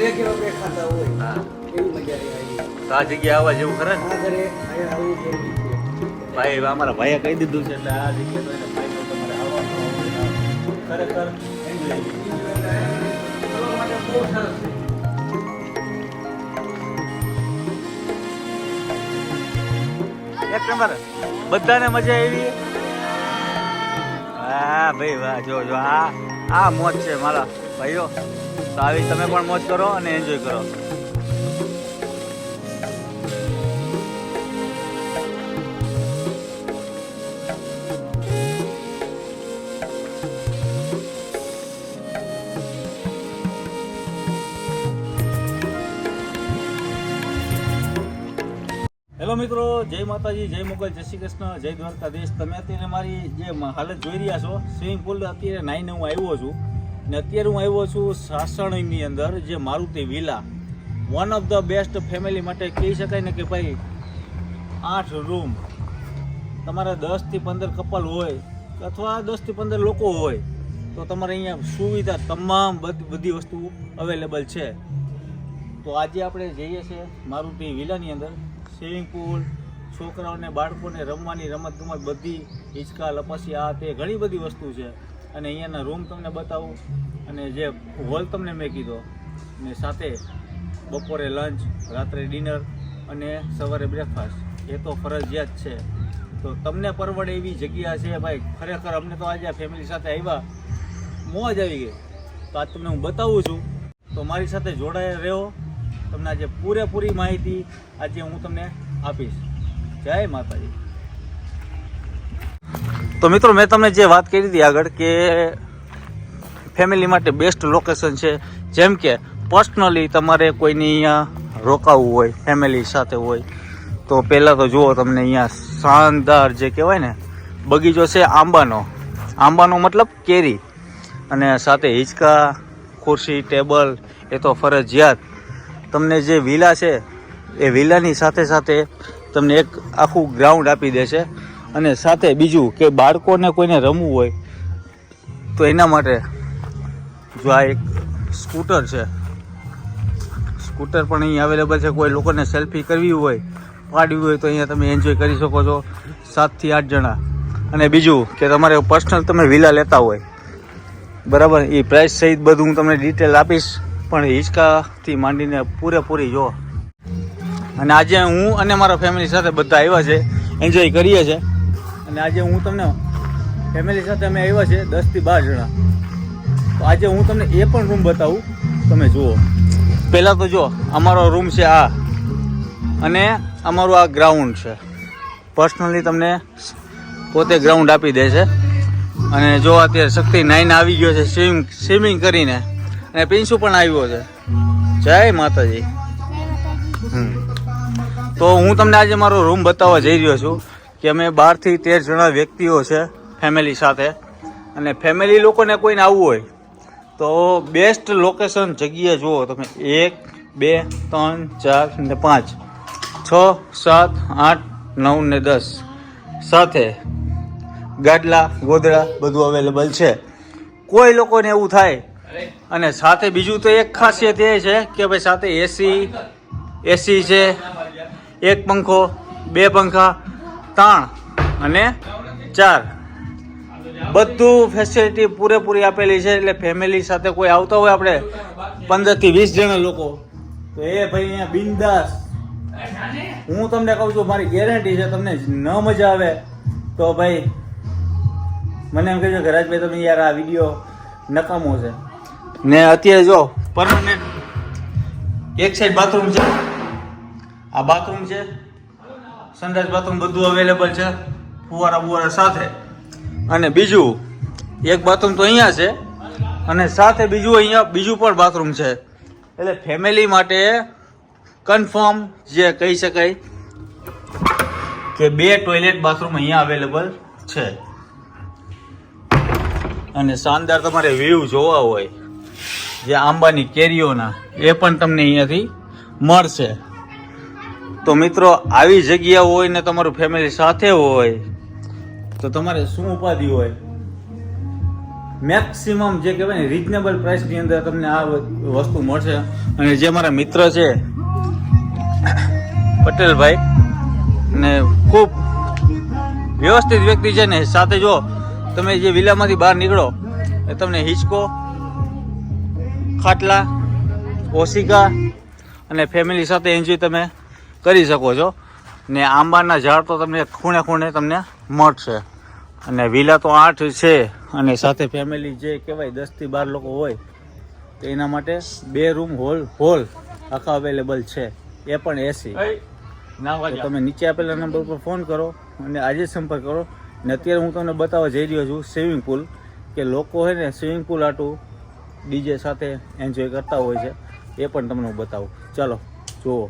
ઘરે કેવા બે ખાતા હોય હા એવી મજા આવી. તો આ જગ્યા આવવા જેવું ખરે ને આ ઘરે અહીંયા આવું જરૂરી છે. ભાઈ અમારા ભાઈએ કહી દીધું છે એટલે આ જગ્યા તો એને ભાઈ તો તમારે આવવાનું ખરેખર enjoy. ફરવા માટે બહુ સરસ છે. એક નંબર બધાને મજા આવી. હા ભાઈ વાહ, જો જો આ મોજ છે મારા ભાઈઓ. તો આવી તમે પણ મોજ કરો અને એન્જોય કરો. હેલો મિત્રો, જય માતાજી, જય મોગલ, જય શ્રી કૃષ્ણ, જય દ્વારકાધીશ. તમે અત્યારે મારી જે હાલત જોઈ રહ્યા છો, સ્વિમિંગ પુલ અત્યારે નાઈને હું આવ્યો છું. ને અત્યારે હું આવ્યો છું સાસણની અંદર જે Maruti villa, one of the best family માટે કહી શકાય ને કે ભાઈ 8 રૂમ. તમારે 10 થી 15 કપલ હોય અથવા 10 થી 15 લોકો હોય તો તમારે અહીંયા સુવિધા તમામ બધી વસ્તુ અવેલેબલ છે. તો આજે આપણે જઈએ છીએ મારુતિ વિલાની અંદર. સ્વિમિંગ પુલ, છોકરાઓને બાળકોને રમવાની રમત ગમત બધી, હિંચકા લપસી, આ તે ઘણી બધી વસ્તુ છે. અને અહીંયાના રૂમ તમને બતાવું અને જે હોલ તમને મેં કીધો, ને સાથે બપોરે લંચ, રાત્રે ડિનર અને સવારે બ્રેકફાસ્ટ એ તો ફરજિયાત છે. તો તમને પરવડે એવી જગ્યા છે ભાઈ. ખરેખર અમને તો આજે ફેમિલી સાથે આવ્યા, મોજ આવી ગઈ. તો આજ તમને હું બતાવું છું, તો મારી સાથે જોડાયા રહ્યો. તમને આજે પૂરેપૂરી માહિતી આજે હું તમને આપીશ. જય માતાજી. તો મિત્રો, મેં તમને જે વાત કરી હતી આગળ કે ફેમિલી માટે બેસ્ટ લોકેશન છે. જેમ કે પર્સનલી તમારે કોઈની અહીંયા રોકાવું હોય, ફેમિલી સાથે હોય, તો પહેલાં તો જુઓ તમને અહીંયા શાનદાર જે કહેવાય ને બગીચો છે આંબાનો મતલબ કેરી, અને સાથે હિંચકા, ખુરશી, ટેબલ એ તો ફરજિયાત. તમને જે વિલા છે એ વિલાની સાથે સાથે તમને એક આખું ગ્રાઉન્ડ આપી દેશે. અને સાથે બીજું કે બાળકોને કોઈને રમવું હોય તો એના માટે જો આ એક સ્કૂટર છે, સ્કૂટર પણ અહીં અવેલેબલ છે. કોઈ લોકોને સેલ્ફી કરવી હોય, પાડવી હોય તો અહીંયા તમે એન્જોય કરી શકો છો 7 થી 8 જણા. અને બીજું કે તમારે પર્સનલ તમે વિલા લેતા હોય, બરાબર, એ પ્રાઇસ સહિત બધું હું તમને ડિટેલ આપીશ. પણ હિંચકાથી માંડીને પૂરેપૂરી જો. અને આજે હું અને મારા ફેમિલી સાથે બધા આવ્યા છે, એન્જોય કરીએ છીએ. અને આજે હું તમને ફેમિલી સાથે અમે આવ્યા છે 10 થી 12 જણા. તો આજે હું તમને એ પણ રૂમ બતાવું, તમે જુઓ. પહેલાં તો જો અમારો રૂમ છે આ, અને અમારું આ ગ્રાઉન્ડ છે. પર્સનલી તમને પોતે ગ્રાઉન્ડ આપી દે છે. અને જો અત્યારે શક્તિ 9 આવી ગયો છે સ્વિમિંગ કરીને, અને પિન્સુ પણ આવ્યો છે. જય માતાજી. તો હું તમને આજે મારો રૂમ બતાવવા જઈ રહ્યો છું કે અમે 12 થી 13 જણા વ્યક્તિઓ છે ફેમિલી સાથે. અને ફેમિલી લોકોને કોઈને આવવું હોય તો બેસ્ટ લોકેશન જગ્યા જુઓ તમે. 1 2 3 4 ને 5 6 7 8 9 ને 10 સાથે ગાડલા ગોદડા બધું અવેલેબલ છે. કોઈ લોકોને એવું થાય. અને સાથે બીજું તો એક ખાસિયત એ છે કે ભાઈ સાથે એસી છે, 1 પંખો, 2 પંખા, 3 અને 4 બધું ફેસિલિટી પૂરેપૂરી આપેલી છે. એટલે ફેમિલી સાથે કોઈ આવતા હોય આપણે 15 થી 20 જણા લોકો, તો એ ભાઈ અહીંયા બિંદાસ. હું તમને કહું છું, મારી ગેરંટી છે, તમને ન મજા આવે તો ભાઈ મને એમ કહેજો કે રાજભાઈ તમે યાર આ વિડીયો નકામો છે. ને અત્યારે જો પરમાનન્ટ એક સાઈડ બાથરૂમ છે, આ બાથરૂમ છે, સંડાસ બાથરૂમ બધું અવેલેબલ છે, ફુવારા સાથે. અને બીજું એક બાથરૂમ તો અહીંયા છે, અને સાથે અહીંયા બીજું પણ બાથરૂમ છે. એટલે ફેમિલી માટે કન્ફર્મ જે કહી શકાય કે 2 ટોયલેટ બાથરૂમ અહીંયા અવેલેબલ છે. અને શાનદાર તમારે વ્યૂ જોવા હોય જે આંબાની કેરીઓના, એ પણ તમને અહીંયાથી મળશે. તો મિત્રો, આવી જગ્યા હોય ને તમારું ફેમિલી સાથે હોય તો તમારે શું ઉપાધિ હોય. મેક્સિમમ જે કહેવાય ને રિઝનેબલ પ્રાઇસની અંદર તમને આ વસ્તુ મળશે. અને જે મારા મિત્ર છે પટેલભાઈ ને ખૂબ વ્યવસ્થિત વ્યક્તિ છે ને, સાથે જો તમે જે વિલામાંથી બહાર નીકળો એ તમને હિંચકો, ખાટલા, ઓશિકા અને ફેમિલી સાથે એન્જોય તમે કરી શકો છો. ને આંબાના ઝાડ તો તમને ખૂણે ખૂણે તમને મળશે. અને વિલા તો 8 છે અને સાથે ફેમિલી જે કહેવાય 10 થી 12 લોકો હોય તો એના માટે 2 રૂમ હોલ આખા અવેલેબલ છે, એ પણ એસી. તો તમે નીચે આપેલા નંબર પર ફોન કરો અને આજે સંપર્ક કરો. ને અત્યારે હું તમને બતાવવા જઈ રહ્યો છું સ્વિમિંગ પુલ, કે લોકો હોય ને સ્વિમિંગ પુલ આટું ડીજે સાથે એન્જોય કરતા હોય છે, એ પણ તમને હું બતાવું. ચાલો જુઓ.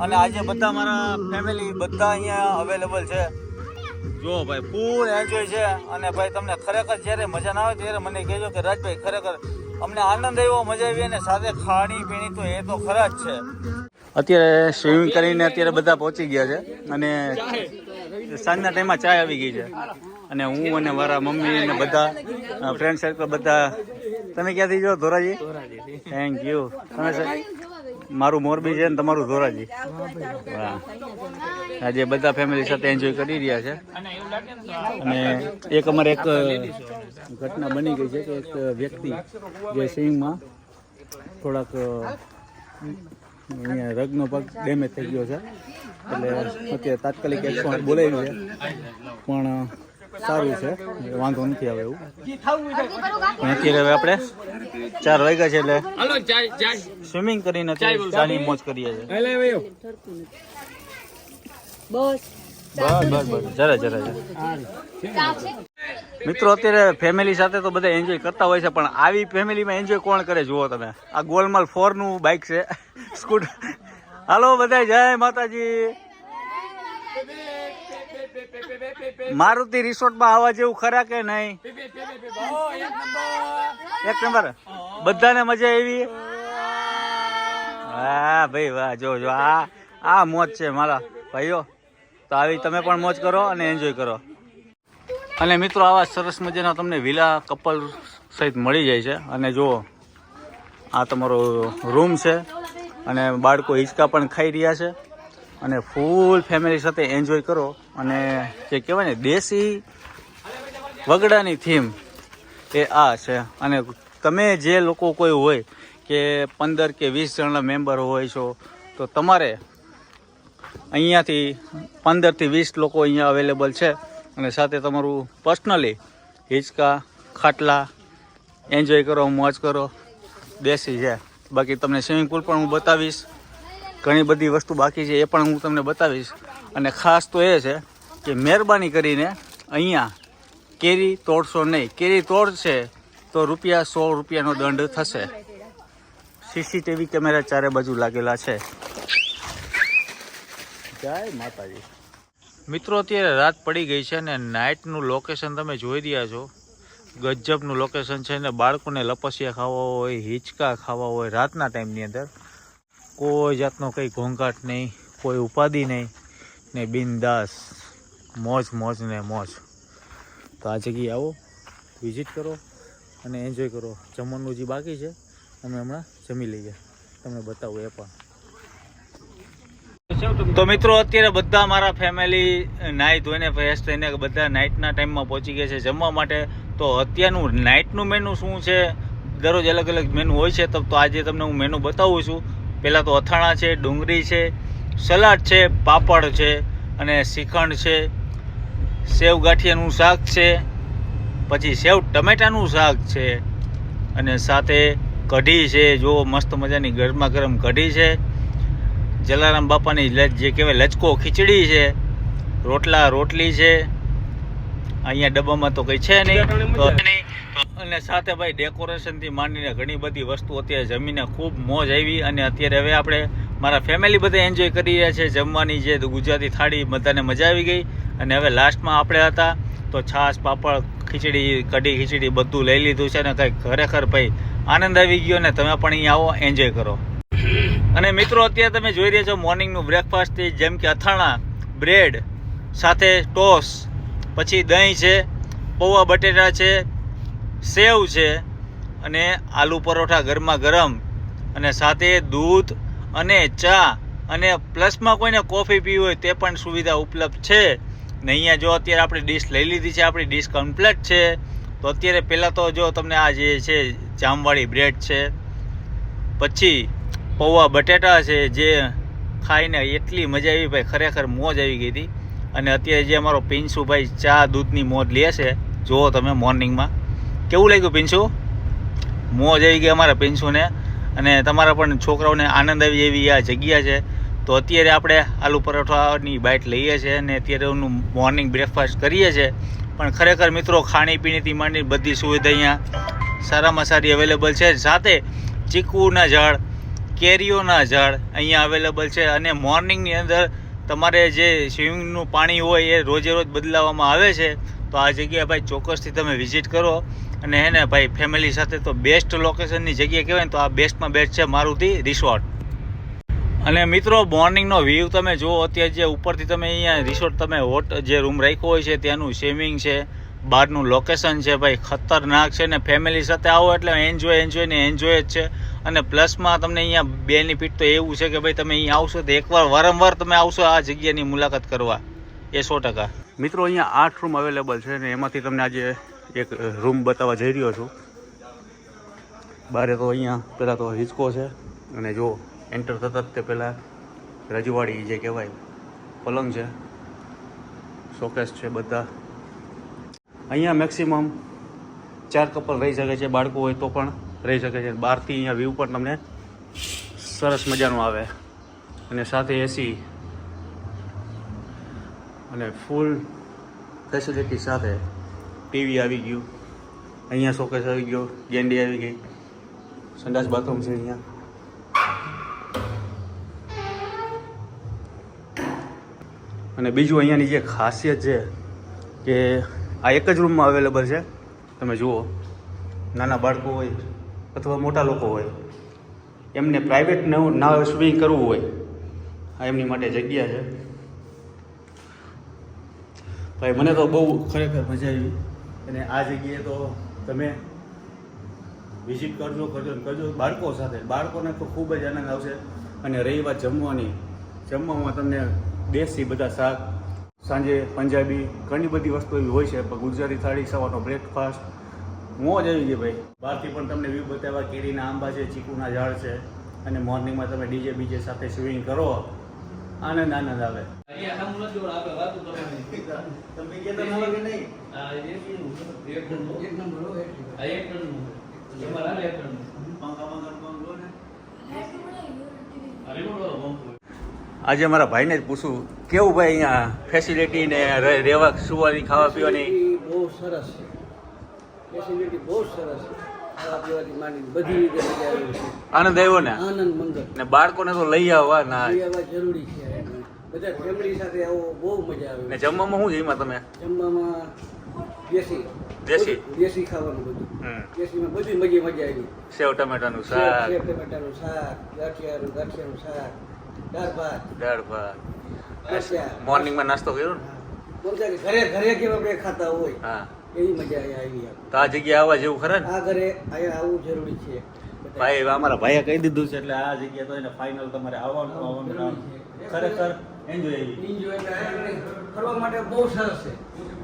અને આજે બધા મારા ફેમિલી બધા અહીંયા અવેલેબલ છે. જો ભાઈ ફૂલ એન્જોય છે. અને ભાઈ તમને ખરેખર જ્યારે મજા ના આવે ત્યારે મને કહેજો કે રાજભાઈ ખરેખર અમને આનંદ આવ્યો, મજા આવી, અને સાથે ખાણી પીણી તો એ તો ખરા જ છે. અત્યારે સ્વિમિંગ કરીને અત્યારે બધા પહોંચી ગયા છે અને સાંજના ટાઈમમાં ચાય આવી ગઈ છે. અને હું અને મારા મમ્મી અને બધા ફ્રેન્ડ સર્કલ બધા. તમે ક્યાંથી જો? ધોરાજી. Thank you. તમે મારું મોરબી છે ને તમારું ધોરાજી. આજે બધા ફેમિલી સાથે એન્જોય કરી રહ્યા છે. અને એક અમારે એક ઘટના બની ગઈ છે કે એક વ્યક્તિ જે સ્વિમિંગમાં થોડાક અહીંયા રગનો પગ ડેમેજ થઈ ગયો છે, એટલે અત્યારે તાત્કાલિક 108 બોલાવ્યું છે, પણ સારું છે, વાંધો નથી આવે એવું. પણ અત્યારે હવે આપણે 4 વાગ્યા છે એટલે સ્વિમિંગ કરીને ચાની મોજ કરીએ છીએ. બસ જરા મિત્રો અત્યારે ફેમિલી સાથે તો બધા એન્જોય કરતા હોય છે, પણ આવી ફેમિલીમાં એન્જોય કોણ કરે જુઓ તમે. આ ગોલમાલ 4 નું બાઇક છે, સ્કૂટર. હાલો બધા, જય માતાજી. મારુતિ રિસોર્ટમાં આવવા જેવું ખરા કે નહીં? એક નંબર. બધાને મજા આવી? હા ભાઈ વાહ. જો આ મોજ છે મારા ભાઈઓ. તો આવી તમે પણ મોજ કરો અને એન્જોય કરો. અને મિત્રો આવા સરસ મજાના તમને વિલા કપલ સહિત મળી જાય છે. અને જુઓ આ તમારો રૂમ છે અને બાળકો હિંચકા પણ ખાઈ રહ્યા છે. અને ફૂલ ફેમિલી સાથે એન્જોય કરો. અને જે કહેવાય ને દેશી વગડાની થીમ એ આ છે. અને તમે જે લોકો કોઈ હોય કે 15 કે 20 જણના મેમ્બર હોય છો, તો તમારે અહીંયાથી 15 થી 20 લોકો અહીંયા અવેલેબલ છે. અને સાથે તમારું પર્સનલી હિંચકા, ખાટલા એન્જોય કરો, મોજ કરો. દેશી છે. બાકી તમને સ્વિમિંગ પુલ પણ હું બતાવીશ, ઘણી બધી વસ્તુ બાકી છે એ પણ હું તમને બતાવીશ. અને ખાસ તો એ છે કે મહેરબાની કરીને અહીંયા કેરી તોડશો નહીં. કેરી તોડશે તો ₹100 દંડ થશે. સીસીટીવી કેમેરા ચારે બાજુ લાગેલા છે. જય માતાજી. મિત્રો અત્યારે રાત પડી ગઈ છે ને નાઇટનું લોકેશન તમે જોઈ રહ્યા છો. ગજબનું લોકેશન છે ને બાળકોને લપસિયા ખાવા હોય, હિંચકા ખાવા હોય રાતના ટાઈમની અંદર, કોઈ જાતનો કંઈ ઘોંઘાટ નહીં, કોઈ ઉપાધિ નહીં, ને બિંદાસ મોજ ને મોજ. તો આ જગ્યાએ આવો, વિઝિટ કરો અને એન્જોય કરો. જમવાનું જે બાકી છે અમે હમણાં જમી લઈએ, તમને બતાવું એ પણ. તો મિત્રો અત્યારે બધા મારા ફેમિલી નાહી ધોઈને ફ્રેશ થઈને બધા નાઇટના ટાઈમમાં પહોંચી ગયા છે જમવા માટે. તો અત્યારનું નાઇટનું મેનુ શું છે? દરરોજ અલગ અલગ મેનુ હોય છે, તો આજે તમને હું મેનુ બતાવું છું. પહેલાં તો અથાણા છે, ડુંગળી છે, સલાડ છે, પાપડ છે અને શ્રીખંડ છે, સેવ ગાંઠિયાનું શાક છે, પછી સેવ ટમેટાનું શાક છે અને સાથે કઢી છે. જો મસ્ત મજાની ગરમા ગરમ કઢી છે. જલારામ બાપાની જે કહેવાય લચકો ખીચડી છે, રોટલી છે. અહીંયા ડબ્બામાં તો કંઈ છે નહીં. અને સાથે ભાઈ ડેકોરેશનથી માંડીને ઘણી બધી વસ્તુ અત્યારે જમીને ખૂબ મોજ આવી. અને અત્યારે હવે આપણે મારા ફેમિલી બધા એન્જોય કરી રહ્યા છે જમવાની જે ગુજરાતી થાળી, બધાને મજા આવી ગઈ. અને હવે લાસ્ટમાં આપણે હતા તો છાશ, પાપડ, ખીચડી, કઢી ખીચડી બધું લઈ લીધું છે. ને કંઈક ખરેખર ભાઈ આનંદ આવી ગયો. ને તમે પણ અહીંયા આવો, એન્જોય કરો. અને મિત્રો અત્યારે તમે જોઈ રહ્યા છો મોર્નિંગનું બ્રેકફાસ્ટ, જેમ કે અથાણા, બ્રેડ સાથે ટોસ, પછી દહીં છે, પૌવા બટેટા છે, સેવ છે અને આલુ પરોઠા ગરમા ગરમ અને સાથે દૂધ અને ચા અને પ્લસમાં કોઈને કોફી પીવી હોય તે પણ સુવિધા ઉપલબ્ધ છે. ને અહીંયા જો અત્યારે આપણે ડીશ લઈ લીધી છે, આપણી ડીશ કમ્પ્લીટ છે. તો અત્યારે પહેલાં તો જો તમને આ જે છે જામવાળી બ્રેડ છે, પછી પૌવા બટેટા છે, જે ખાઈને એટલી મજા આવી ભાઈ, ખરેખર મોજ આવી ગઈ હતી. અને અત્યારે જે અમારો પિન્સુભાઈ ચા દૂધની મોજ લે છે, જુઓ તમે મોર્નિંગમાં કેવું લાગ્યું પિન્સુ? મોજ આવી ગઈ અમારા પિન્સુને. અને તમારા પણ છોકરાઓને આનંદ આવી એવી આ જગ્યા છે. તો અત્યારે આપણે આલુ પરોઠાની બાઇટ લઈએ છીએ અને અત્યારે એનું મોર્નિંગ બ્રેકફાસ્ટ કરીએ છીએ. પણ ખરેખર મિત્રો ખાણીપીણીથી માંડી બધી સુવિધા અહીંયા સારામાં સારી અવેલેબલ છે. સાથે ચીકુના ઝાડ, કેરીઓના ઝાડ અહીંયા અવેલેબલ છે. અને મોર્નિંગની અંદર તમારે જે સ્વિમિંગનું પાણી હોય એ રોજે રોજ બદલાવવામાં આવે છે. તો આ જગ્યાએ ભાઈ ચોક્કસથી તમે વિઝિટ કરો. અને હે ને ભાઈ ફેમિલી સાથે તો બેસ્ટ લોકેશનની જગ્યા કહેવાય ને તો આ બેસ્ટમાં બેસ્ટ છે મારુતિ રિસોર્ટ. અને મિત્રો મોર્નિંગનો વ્યૂ તમે જુઓ. અત્યારે જે ઉપરથી તમે અહીંયા રિસોર્ટ તમે જે રૂમ રાખ્યો હોય છે ત્યાંનું સ્વિમિંગ છે, બહારનું લોકેશન છે ભાઈ ખતરનાક છે. ને ફેમિલી સાથે આવો એટલે એન્જોય જ છે. અને પ્લસમાં તમને અહીંયા બેનિફિટ તો એવું છે કે ભાઈ તમે અહીંયા આવશો તો એકવાર વારંવાર તમે આવશો આ જગ્યાની મુલાકાત કરવા, એ 100%. મિત્રો અહીંયા 8 રૂમ અવેલેબલ છે ને એમાંથી તમને આજે એક રૂમ બતાવવા જઈ રહ્યો છું. બારે તો અહીંયા પહેલાં તો હિંચકો છે અને જો એન્ટર થતાં જ તે પહેલાં રજવાડી જે કહેવાય પલંગ છે, શોકેસ છે બધા. અહીંયા મેક્સિમમ 4 કપલ રહી શકે છે, બાળકો હોય તો પણ રહી શકે છે. બહારથી અહીંયા વ્યૂ પણ તમને સરસ મજાનું આવે અને સાથે એસી અને ફૂલ ફેસિલિટી સાથે ટીવી આવી ગયું. અહીંયા શોકેસ આવી ગયો, ગેંડી આવી ગઈ, સંડાસ બાથરૂમ છે અહીંયા. અને બીજું અહીંયાની જે ખાસિયત છે કે આ એક જ રૂમમાં અવેલેબલ છે. તમે જુઓ, નાના બાળકો હોય અથવા મોટા લોકો હોય એમને પ્રાઇવેટ ના સ્વિમિંગ કરવું હોય, આ એમની માટે જગ્યા છે. ભાઈ મને તો બહુ ખરેખર મજા આવી. અને આ જગ્યાએ તો તમે વિઝિટ કરજો બાળકો સાથે. બાળકોને તો ખૂબ જ આનંદ આવશે. અને રહી વાત જમવામાં તમને દેશી બધા શાક, સાંજે પંજાબી ઘણી બધી વસ્તુ એવી હોય છે, પણ ગુજરાતી થાળી, સવારનો બ્રેકફાસ્ટ, મોજ આવી ગઈ ભાઈ. બહારથી પણ તમને વ્યૂ બતાવ્યા, કેરીના આંબા છે, ચીકુના ઝાડ છે. અને મોર્નિંગમાં તમે ડીજે બીજે સાથે સ્વિમિંગ કરો, આનંદ આવે. તમે કહેતા ના કે નહીં? આજે મારા ભાઈને જ પૂછું કેવું ભાઈ અહીંયા ફેસિલિટી ને રહેવા સુવાની ખાવા પીવાની? બહુ સરસ છે, ફેસિલિટી બહુ સરસ છે. ખાવા પીવાની માંડી બધી રીતે મજા આવી છે. આનંદ આવ્યો ને? આનંદ મંગળ. ને બાળકોને તો લઈ આવવા ના જરૂરી છે. બધા ફેમિલી સાથે આવો બહુ મજા આવે. ને જમવામાં શું જઈમાં તમે? જમવામાં દેશી ખાવાનું બધું. દેશીમાં બધી મજા આવી. સેવ ટમેટાનું શાક, ટમેટાનું શાક, ગાંઠિયાનું શાક, દાળ ભાત. મોર્નિંગમાં નાસ્તો કર્યો ને? ઘરે કેવા આપણે ખાતા હોય હા, એવી મજા આવી. તો આ જગ્યાએ આવવા જેવું ખરા ને? આ ઘરે અહીંયા આવવું જરૂરી છે ભાઈ. અમારા ભાઈએ કહી દીધું છે એટલે આ જગ્યા તો એને ફાઇનલ તમારે આવવાનું. ખરેખર એન્જોય કરવા માટે બહુ સરસ છે.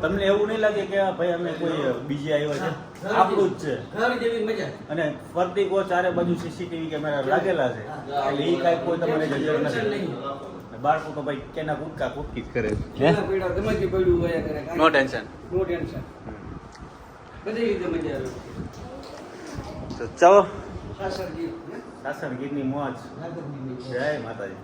તમને એવું નહીં લાગે કે ભાઈ અમે કોઈ બીજે આવ્યા છે? આપણું જ છે, ઘર જેવી મજા. અને ફરતી કો ચારે બાજુ સીસીટીવી કેમેરા લાગેલા છે એટલે એ કાંઈ કોઈ તમારે જગ્યા નથી. બાળકો તો ભાઈ કેના કૂદકી જ કરે. નો ટેન્શન. બધી રીતે મજા આવે. તો ચાલો સાસરગીર સાસણ ગીરની મોજ. જય માતાજી.